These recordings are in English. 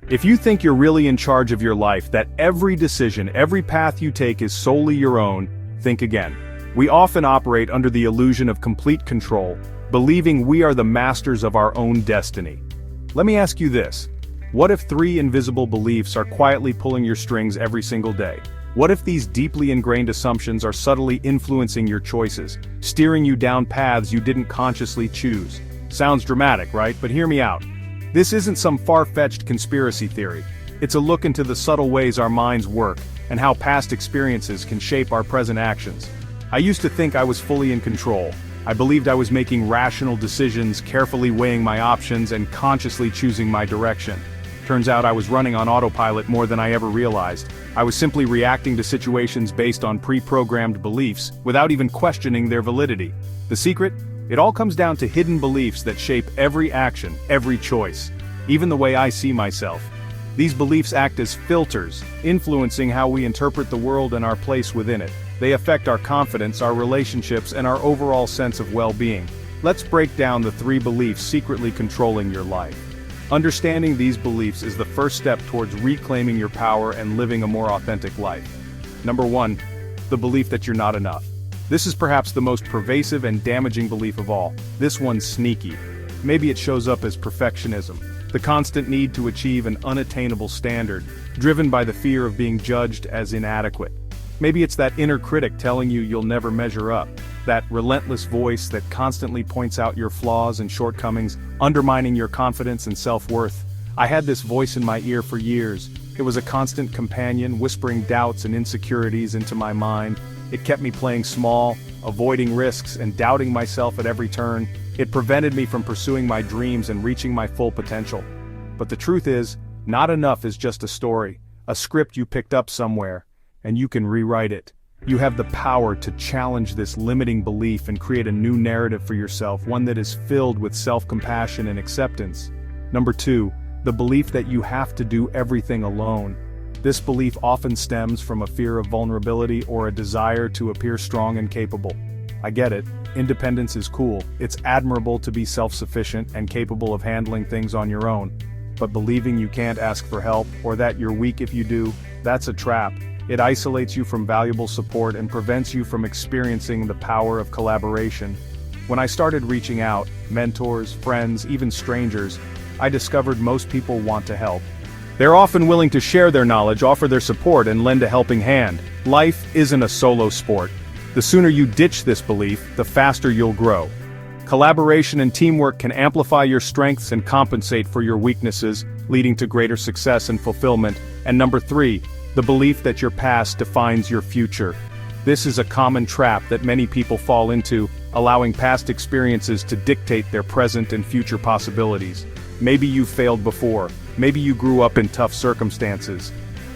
If you think you're really in charge of your life, that every decision, every path you take is solely your own, think again. We often operate under the illusion of complete control, believing we are the masters of our own destiny. Let me ask you this. What if 3 invisible beliefs are quietly pulling your strings every single day? What if these deeply ingrained assumptions are subtly influencing your choices, steering you down paths you didn't consciously choose? Sounds dramatic, right? But hear me out. This isn't some far-fetched conspiracy theory. It's a look into the subtle ways our minds work, and how past experiences can shape our present actions. I used to think I was fully in control. I believed I was making rational decisions, carefully weighing my options, and consciously choosing my direction. Turns out I was running on autopilot more than I ever realized. I was simply reacting to situations based on pre-programmed beliefs, without even questioning their validity. The secret? It all comes down to hidden beliefs that shape every action, every choice, even the way I see myself. These beliefs act as filters, influencing how we interpret the world and our place within it. They affect our confidence, our relationships, and our overall sense of well-being. Let's break down the 3 beliefs secretly controlling your life. Understanding these beliefs is the first step towards reclaiming your power and living a more authentic life. Number 1, the belief that you're not enough. This is perhaps the most pervasive and damaging belief of all. This one's sneaky. Maybe it shows up as perfectionism, the constant need to achieve an unattainable standard, driven by the fear of being judged as inadequate. Maybe it's that inner critic telling you you'll never measure up, that relentless voice that constantly points out your flaws and shortcomings, undermining your confidence and self-worth. I had this voice in my ear for years. It was a constant companion, whispering doubts and insecurities into my mind. It kept me playing small, avoiding risks, and doubting myself at every turn. It prevented me from pursuing my dreams and reaching my full potential. But the truth is, not enough is just a story, a script you picked up somewhere, and you can rewrite it. You have the power to challenge this limiting belief and create a new narrative for yourself, one that is filled with self-compassion and acceptance. Number 2, the belief that you have to do everything alone. This belief often stems from a fear of vulnerability or a desire to appear strong and capable. I get it, independence is cool, it's admirable to be self-sufficient and capable of handling things on your own. But believing you can't ask for help, or that you're weak if you do, that's a trap. It isolates you from valuable support and prevents you from experiencing the power of collaboration. When I started reaching out, mentors, friends, even strangers, I discovered most people want to help. They're often willing to share their knowledge, offer their support, and lend a helping hand. Life isn't a solo sport. The sooner you ditch this belief, the faster you'll grow. Collaboration and teamwork can amplify your strengths and compensate for your weaknesses, leading to greater success and fulfillment. And number 3, the belief that your past defines your future. This is a common trap that many people fall into, allowing past experiences to dictate their present and future possibilities. Maybe you failed before. Maybe you grew up in tough circumstances.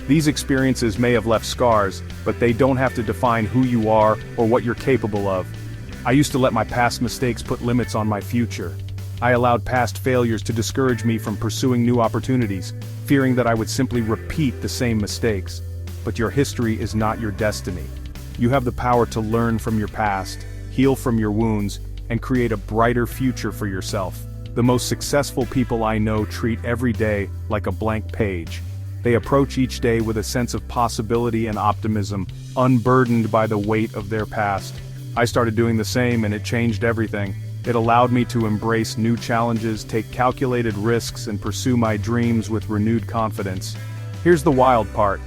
These experiences may have left scars, but they don't have to define who you are or what you're capable of. I used to let my past mistakes put limits on my future. I allowed past failures to discourage me from pursuing new opportunities, fearing that I would simply repeat the same mistakes. But your history is not your destiny. You have the power to learn from your past, heal from your wounds, and create a brighter future for yourself. The most successful people I know treat every day like a blank page. They approach each day with a sense of possibility and optimism, unburdened by the weight of their past. I started doing the same, and it changed everything. It allowed me to embrace new challenges, take calculated risks, and pursue my dreams with renewed confidence. Here's the wild part.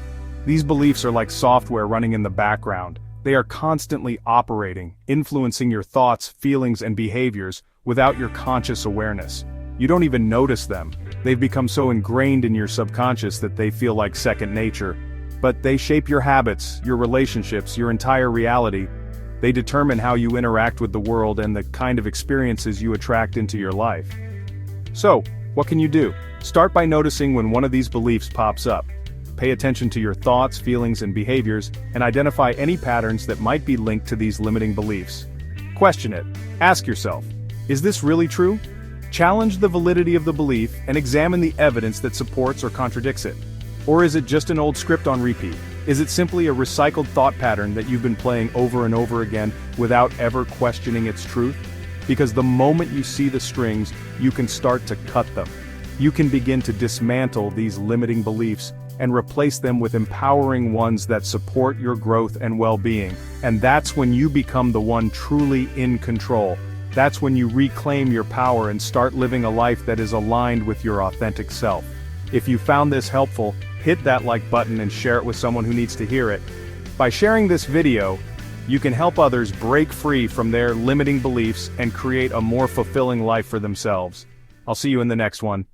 These beliefs are like software running in the background. They are constantly operating, influencing your thoughts, feelings, and behaviors without your conscious awareness. You don't even notice them. They've become so ingrained in your subconscious that they feel like second nature. But they shape your habits, your relationships, your entire reality. They determine how you interact with the world and the kind of experiences you attract into your life. So, what can you do? Start by noticing when one of these beliefs pops up. Pay attention to your thoughts, feelings, and behaviors, and identify any patterns that might be linked to these limiting beliefs. Question it. Ask yourself, is this really true? Challenge the validity of the belief and examine the evidence that supports or contradicts it. Or is it just an old script on repeat? Is it simply a recycled thought pattern that you've been playing over and over again without ever questioning its truth? Because the moment you see the strings, you can start to cut them. you can begin to dismantle these limiting beliefs and replace them with empowering ones that support your growth and well-being. And that's when you become the one truly in control. That's when you reclaim your power and start living a life that is aligned with your authentic self. If you found this helpful, hit that like button and share it with someone who needs to hear it. By sharing this video, you can help others break free from their limiting beliefs and create a more fulfilling life for themselves. I'll see you in the next one.